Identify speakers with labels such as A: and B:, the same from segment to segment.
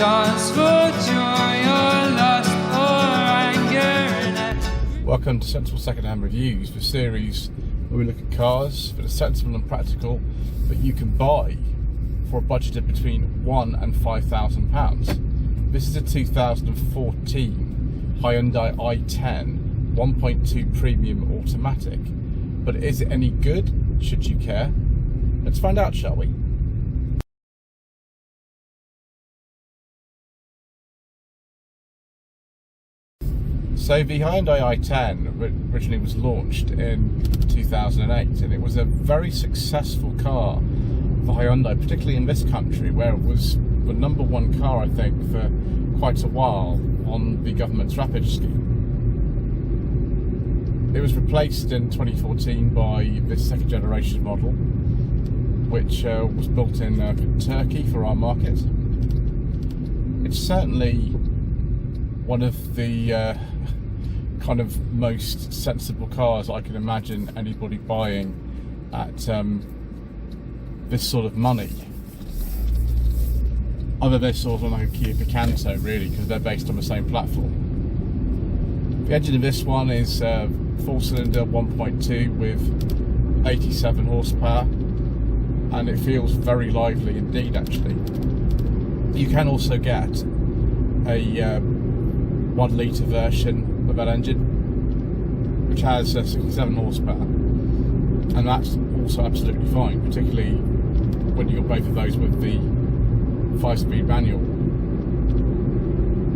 A: dance for joy or lust or anger.
B: Welcome to Sensible Secondhand Reviews, the series where we look at cars that are sensible and practical that you can buy for a budget of between £1,000 and £5,000. This is a 2014 Hyundai i10 1.2 premium automatic. But is it any good? Should you care? Let's find out, shall we? So the Hyundai i10 originally was launched in 2008, and it was a very successful car for Hyundai, particularly in this country, where it was the #1 car, I think, for quite a while on the government's Rapid scheme. It was replaced in 2014 by this second generation model, which was built in Turkey for our market. It's certainly one of the kind of most sensible cars I can imagine anybody buying at this sort of money. Other than this sort of like a Kia Picanto, really, because they're based on the same platform. The engine of this one is 4-cylinder 1.2 with 87 horsepower, and it feels very lively indeed, actually. You can also get a 1 litre version of that engine, which has 67 horsepower, and that's also absolutely fine, particularly when you've got both of those with the 5-speed manual.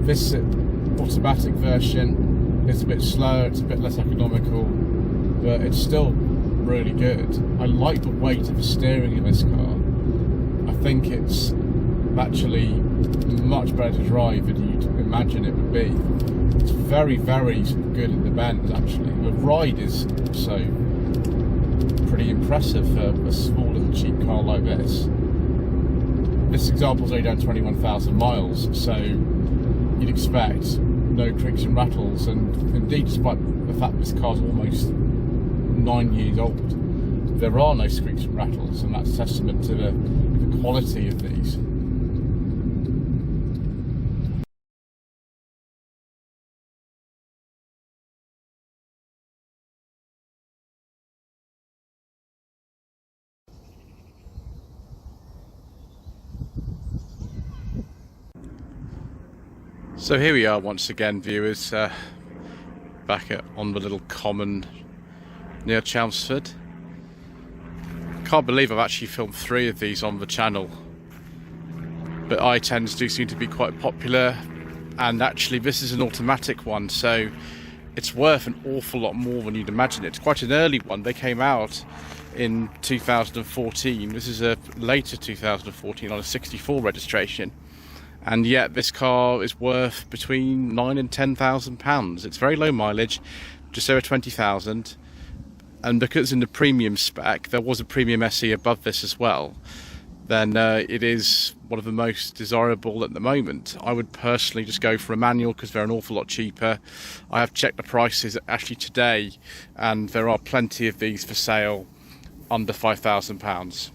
B: This automatic version is a bit slower, it's a bit less economical, but it's still really good. I like the weight of the steering in this car. I think it's actually much better to drive than you'd imagine it would be. It's very, very good in the bends, actually. The ride is also pretty impressive for a small little cheap car like this. This example's only done 21,000 miles, so you'd expect no creaks and rattles, and indeed, despite the fact this car's almost 9 years old, there are no squeaks and rattles, and that's testament to the quality of these. So here we are once again, viewers, back on the little common near Chelmsford. Can't believe I've actually filmed 3 of these on the channel, but i10s do seem to be quite popular, and actually this is an automatic one, so it's worth an awful lot more than you'd imagine. It's quite an early one. They came out in 2014. This is a later 2014 on a 64 registration. And yet this car is worth between £9,000 and £10,000. It's very low mileage, just over 20,000. And because in the premium spec, there was a premium SE above this as well, then it is one of the most desirable at the moment. I would personally just go for a manual because they're an awful lot cheaper. I have checked the prices actually today, and there are plenty of these for sale under £5,000.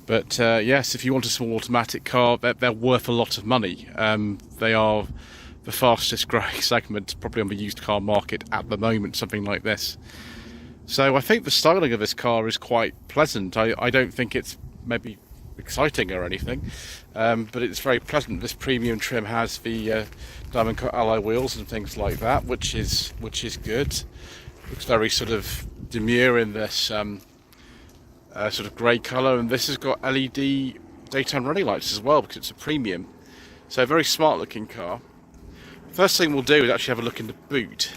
B: But yes, if you want a small automatic car, they're worth a lot of money. They are the fastest growing segment probably on the used car market at the moment, something like this. So I think the styling of this car is quite pleasant. I don't think it's maybe exciting or anything, but it's very pleasant. This premium trim has the diamond cut alloy wheels and things like that, which is good. Looks very sort of demure in this sort of grey colour, and this has got LED daytime running lights as well because it's a premium. So a very smart looking car. First thing we'll do is actually have a look in the boot.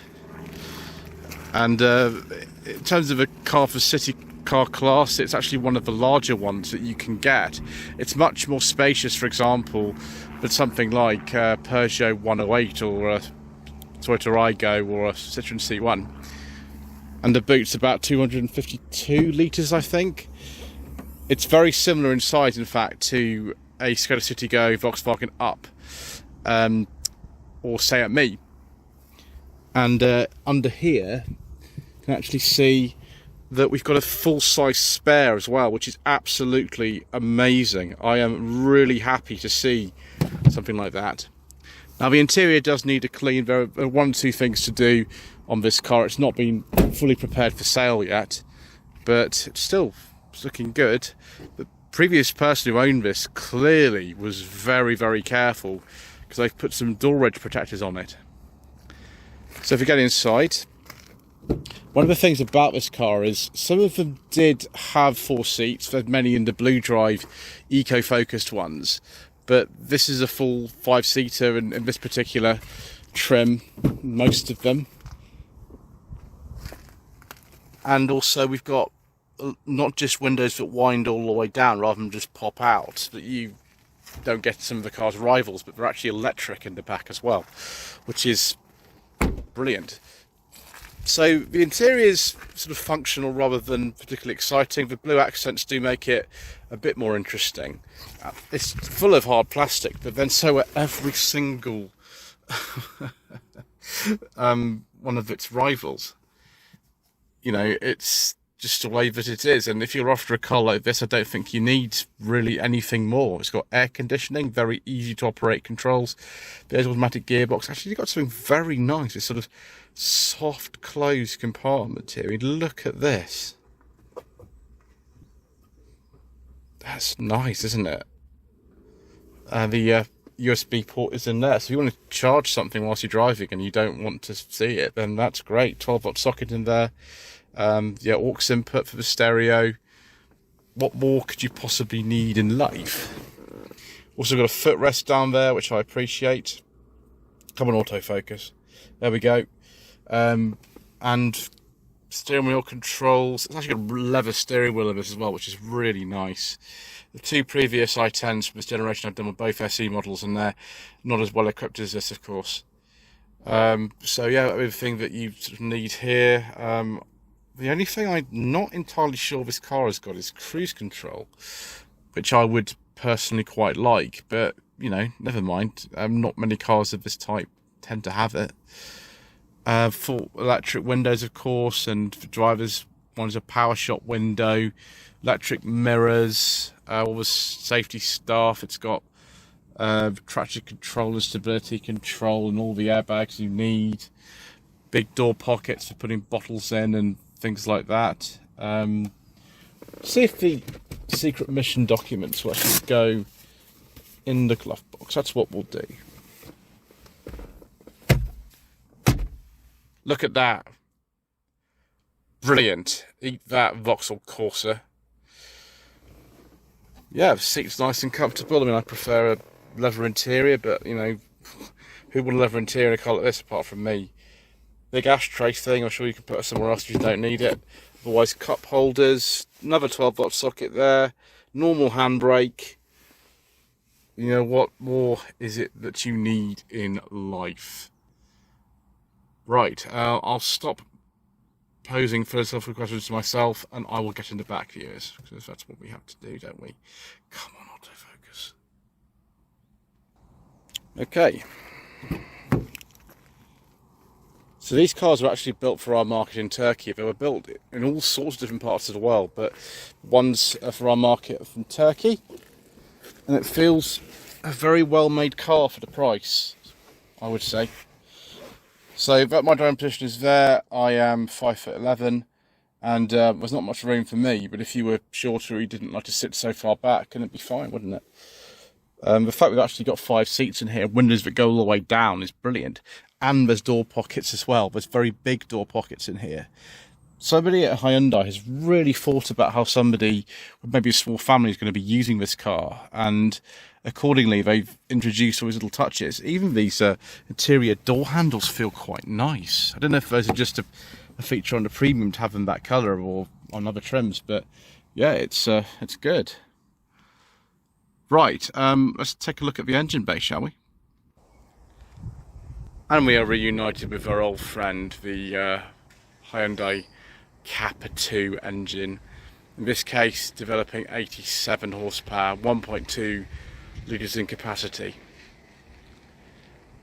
B: And in terms of a car for city car class, it's actually one of the larger ones that you can get. It's much more spacious, for example, than something like Peugeot 108 or a Toyota Aygo or a Citroen C1. And the boot's about 252 litres, I think. It's very similar in size, in fact, to a Skoda Citigo, Volkswagen Up, or Seat Me. And under here, you can actually see that we've got a full-size spare as well, which is absolutely amazing. I am really happy to see something like that. Now the interior does need a clean. There are one or two things to do on this car. It's not been fully prepared for sale yet, but it's still looking good. The previous person who owned this clearly was very, very careful, because they've put some door edge protectors on it. So if you get inside, one of the things about this car is some of them did have 4 seats. There's many in the Blue Drive eco-focused ones, but this is a full 5-seater in this particular trim, most of them. And also we've got not just windows that wind all the way down rather than just pop out, so that you don't get some of the car's rivals, but they're actually electric in the back as well, which is brilliant. So the interior is sort of functional rather than particularly exciting. The blue accents do make it a bit more interesting. It's full of hard plastic, but then so are every single one of its rivals. You know, it's just the way that it is. And if you're after a car like this, I don't think you need really anything more. It's got air conditioning, very easy to operate controls. There's automatic gearbox. Actually, you've got something very nice. It's sort of soft closed compartment here. Look at this. That's nice, isn't it? The USB port is in there, so if you want to charge something whilst you're driving and you don't want to see it, then that's great. 12-volt socket in there. Yeah, aux input for the stereo. What more could you possibly need in life? Also got a footrest down there, which I appreciate. Come on, autofocus. There we go. And steering wheel controls. It's actually got a leather steering wheel in this as well, which is really nice. The 2 previous i10s from this generation I've done with both SE models, and they're not as well equipped as this, of course. So yeah, everything that you sort of need here. The only thing I'm not entirely sure this car has got is cruise control, which I would personally quite like, but you know, never mind. Not many cars of this type tend to have it. Full electric windows, of course, and for drivers, one is a power shop window, electric mirrors, all the safety stuff. It's got traction control and stability control and all the airbags you need. Big door pockets for putting bottles in and things like that. See if the secret mission documents will actually go in the glove box. That's what we'll do. Look at that. Brilliant. Eat that, Vauxhall Corsa. Yeah, the seat's nice and comfortable. I mean, I prefer a leather interior, but, you know, who would a leather interior in a car like this apart from me? Big ashtray thing, I'm sure you can put it somewhere else if you don't need it. Otherwise, cup holders, another 12-volt socket there, normal handbrake. You know, what more is it that you need in life? Right, I'll stop posing philosophical questions to myself, and I will get into back viewers, because that's what we have to do, don't we? Come on, autofocus. Okay. So these cars were actually built for our market in Turkey. They were built in all sorts of different parts of the world, but one's for our market from Turkey, and it feels a very well-made car for the price, I would say. So that my driving position is there. I am 5'11", and there's not much room for me. But if you were shorter, you didn't like to sit so far back, then it'd be fine, wouldn't it? The fact we've actually got 5 seats in here, windows that go all the way down, is brilliant. And there's door pockets as well. There's very big door pockets in here. Somebody at Hyundai has really thought about how somebody with maybe a small family is going to be using this car, and accordingly they've introduced all these little touches. Even these interior door handles feel quite nice. I don't know if those are just a feature on the premium to have them that colour or on other trims, but yeah, it's good. Right, let's take a look at the engine bay, shall we? And we are reunited with our old friend, the Hyundai Kappa 2 engine. In this case, developing 87 horsepower, 1.2 litres in capacity.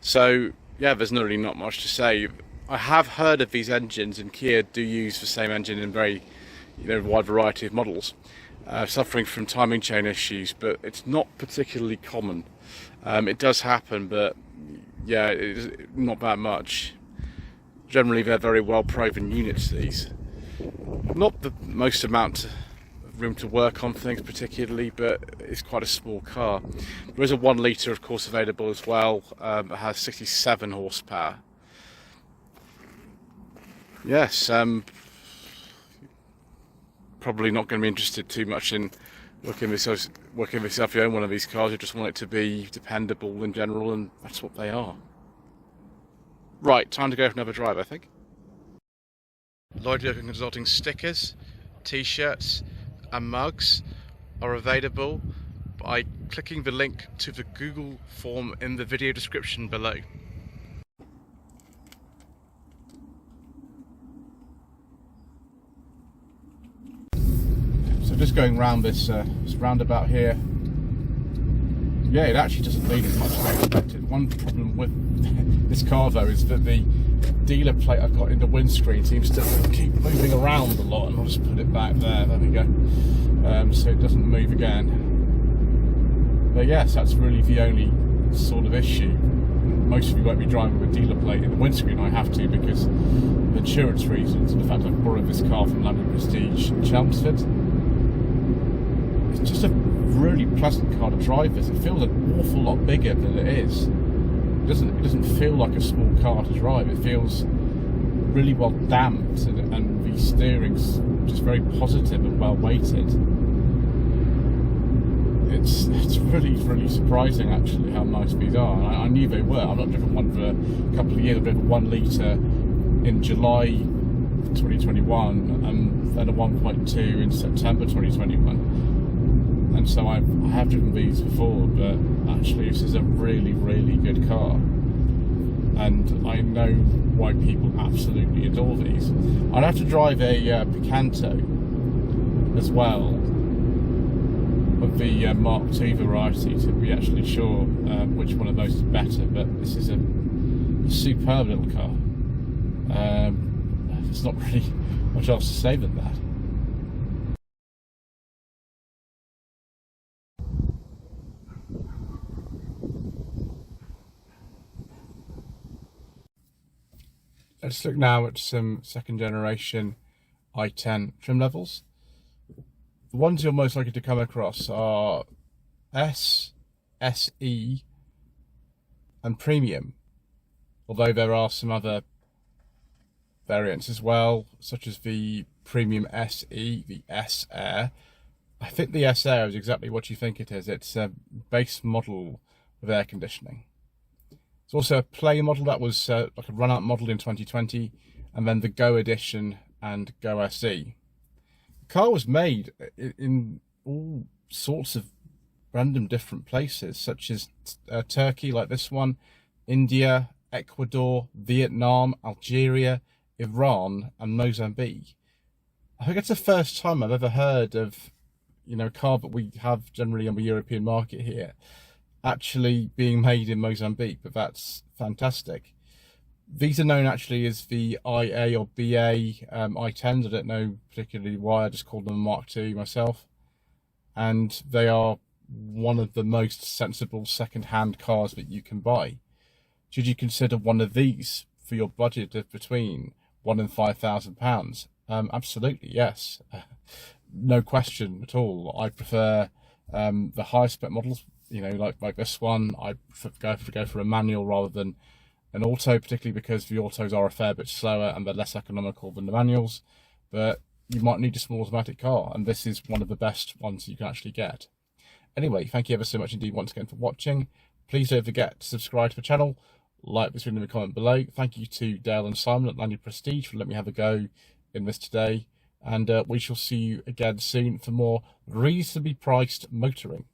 B: So, yeah, there's really not much to say. I have heard of these engines, and Kia do use the same engine in very, wide variety of models. suffering from timing chain issues, but it's not particularly common. It does happen, but yeah, it's not that much. Generally, they're very well proven units, these. Not the most amount of room to work on things particularly, but it's quite a small car. There is a 1 litre, of course, available as well. It has 67 horsepower. Yes, probably not going to be interested too much in working with yourself you own one of these cars. You just want it to be dependable in general, and that's what they are. Right, time to go for another drive, I think. Lloyd Vehicle Consulting stickers, t-shirts and mugs are available by clicking the link to the Google form in the video description below. So just going round this roundabout here. Yeah, it actually doesn't need as much as I expected. One problem with this car though is that the dealer plate I've got in the windscreen seems to keep moving around a lot, and I'll just put it back there. There we go. So it doesn't move again. But yes, that's really the only sort of issue. Most of you won't be driving with a dealer plate in the windscreen. I have to because of insurance reasons, and the fact I've borrowed this car from Land Prestige in Chelmsford. It's just a really pleasant car to drive this. It feels an awful lot bigger than it is. It doesn't feel like a small car to drive. It feels really well damped, and the steering's just very positive and well weighted. It's really surprising actually how nice these are. And I knew they were. I've not driven one for a couple of years. I've driven 1 litre in July 2021 and then a 1.2 in September 2021. And so I have driven these before, but actually this is a really good car, and I know why people absolutely adore these. I'd have to drive a Picanto as well of the Mark II variety to be actually sure which one of those is better, but this is a superb little car. There's not really much else to say than that. Let's look now at some second generation i10 trim levels. The ones you're most likely to come across are S, SE and Premium, although there are some other variants as well, such as the Premium SE, the S Air. I think the S Air is exactly what you think it is. It's a base model with air conditioning. It's also a Play model that was like a run-out model in 2020, and then the Go Edition and Go SE. The car was made in all sorts of random different places, such as Turkey, like this one, India, Ecuador, Vietnam, Algeria, Iran, and Mozambique. I think it's the first time I've ever heard of, a car that we have generally on the European market here actually being made in Mozambique, but that's fantastic. These are known actually as the IA or BA i10s. I don't know particularly why, I just called them Mark II myself. And they are one of the most sensible second-hand cars that you can buy. Should you consider one of these for your budget of between £1,000 and £5,000? Absolutely, yes. No question at all. I prefer the higher spec models. Like this one, I go for a manual rather than an auto, particularly because the autos are a fair bit slower and they're less economical than the manuals. But you might need a small automatic car, and this is one of the best ones you can actually get. Anyway, thank you ever so much indeed once again for watching. Please don't forget to subscribe to the channel, like this video in the comment below. Thank you to Dale and Simon at Land Prestige for letting me have a go in this today, and we shall see you again soon for more reasonably priced motoring.